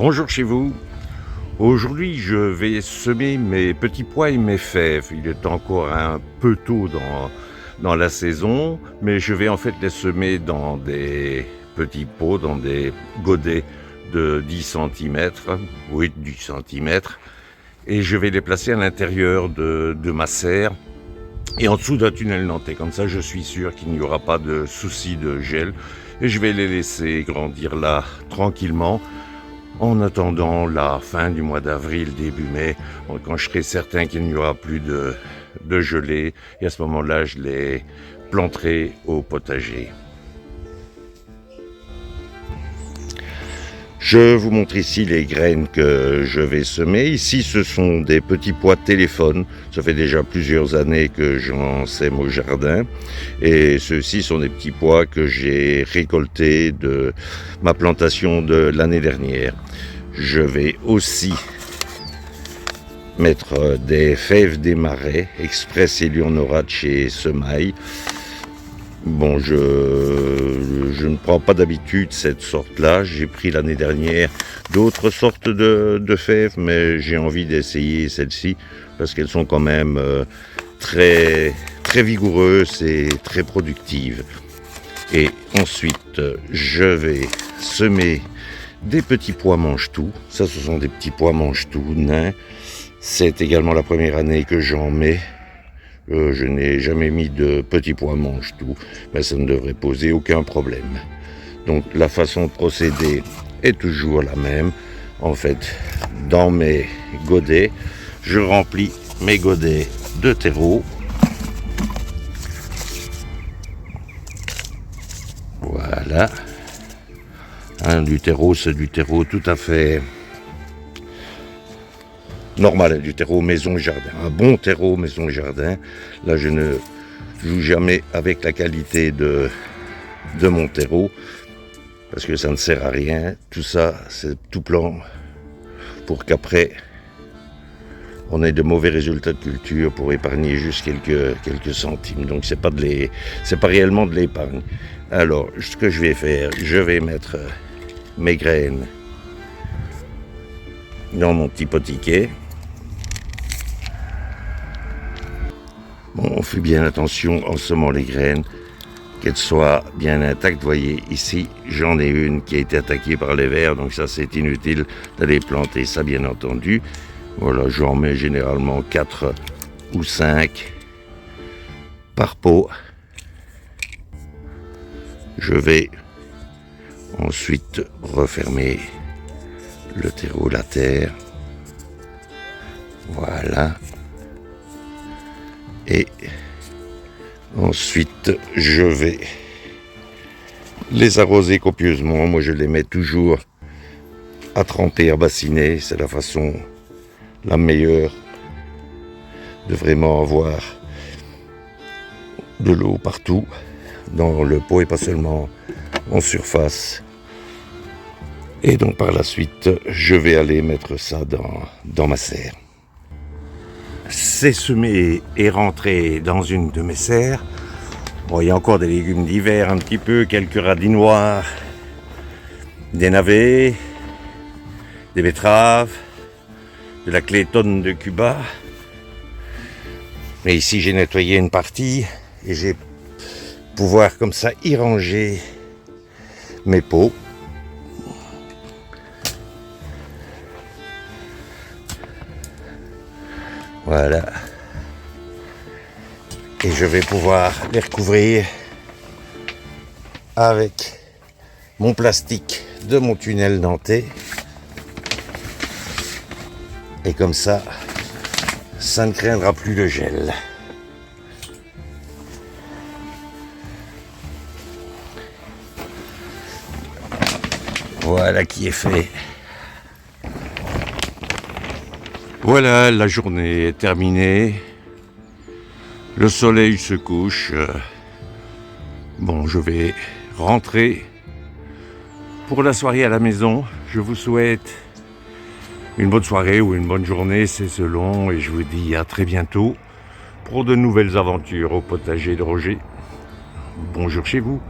Bonjour chez vous. Aujourd'hui, je vais semer mes petits pois et mes fèves. Il est encore un peu tôt dans la saison, mais je vais en fait les semer dans des petits pots, dans des godets de 10 cm, oui, 10 cm, et je vais les placer à l'intérieur de ma serre et en dessous d'un tunnel nantais. Comme ça, je suis sûr qu'il n'y aura pas de souci de gel et je vais les laisser grandir là tranquillement en attendant la fin du mois d'avril, début mai, quand je serai certain qu'il n'y aura plus de gelée. Et à ce moment-là, je les planterai au potager. Je vous montre ici les graines que je vais semer. Ici, ce sont des petits pois de téléphone. Ça fait déjà plusieurs années que j'en sème au jardin. Et ceux-ci sont des petits pois que j'ai récoltés de ma plantation de l'année dernière. Je vais aussi mettre des fèves des marais, Express Eleonora de chez Semaille. Bon, je ne prends pas d'habitude cette sorte-là. J'ai pris l'année dernière d'autres sortes de fèves, mais j'ai envie d'essayer celles-ci parce qu'elles sont quand même très vigoureuses et très productives. Et ensuite, je vais semer des petits pois mange-tout. Ça, ce sont des petits pois mange-tout nains. C'est également la première année que j'en mets. Je n'ai jamais mis de petits pois mange-tout, mais ça ne devrait poser aucun problème. Donc la façon de procéder est toujours la même. En fait, dans mes godets, je remplis mes godets de terreau. Voilà. Du terreau, c'est du terreau tout à fait normal, du terreau maison-jardin, un bon terreau maison-jardin. Là, je ne joue jamais avec la qualité de mon terreau, parce que ça ne sert à rien. Tout ça, c'est tout plan pour qu'après, on ait de mauvais résultats de culture pour épargner juste quelques centimes. Donc, c'est pas réellement de l'épargne. Alors, ce que je vais faire, je vais mettre mes graines dans mon petit potiquet. Bon, on fait bien attention en semant les graines, qu'elles soient bien intactes. Vous voyez, ici, j'en ai une qui a été attaquée par les vers, donc ça, c'est inutile d'aller planter ça, bien entendu. Voilà, j'en mets généralement 4 ou 5 par pot. Je vais ensuite refermer le terreau, la terre. Voilà. Et ensuite, je vais les arroser copieusement. Moi, je les mets toujours à tremper, à bassiner. C'est la façon la meilleure de vraiment avoir de l'eau partout dans le pot et pas seulement en surface. Et donc par la suite, je vais aller mettre ça dans ma serre. C'est semé et rentré dans une de mes serres. Bon, il y a encore des légumes d'hiver un petit peu, quelques radis noirs, des navets, des betteraves, de la clétonne de Cuba. Mais ici, j'ai nettoyé une partie et j'ai pouvoir comme ça y ranger mes pots. Voilà. Et je vais pouvoir les recouvrir avec mon plastique de mon tunnel nantais. Et comme ça, ça ne craindra plus le gel. Voilà qui est fait. Voilà, la journée est terminée. Le soleil se couche. Bon, je vais rentrer pour la soirée à la maison. Je vous souhaite une bonne soirée ou une bonne journée, c'est selon. Et je vous dis à très bientôt pour de nouvelles aventures au potager de Roger. Bonjour chez vous.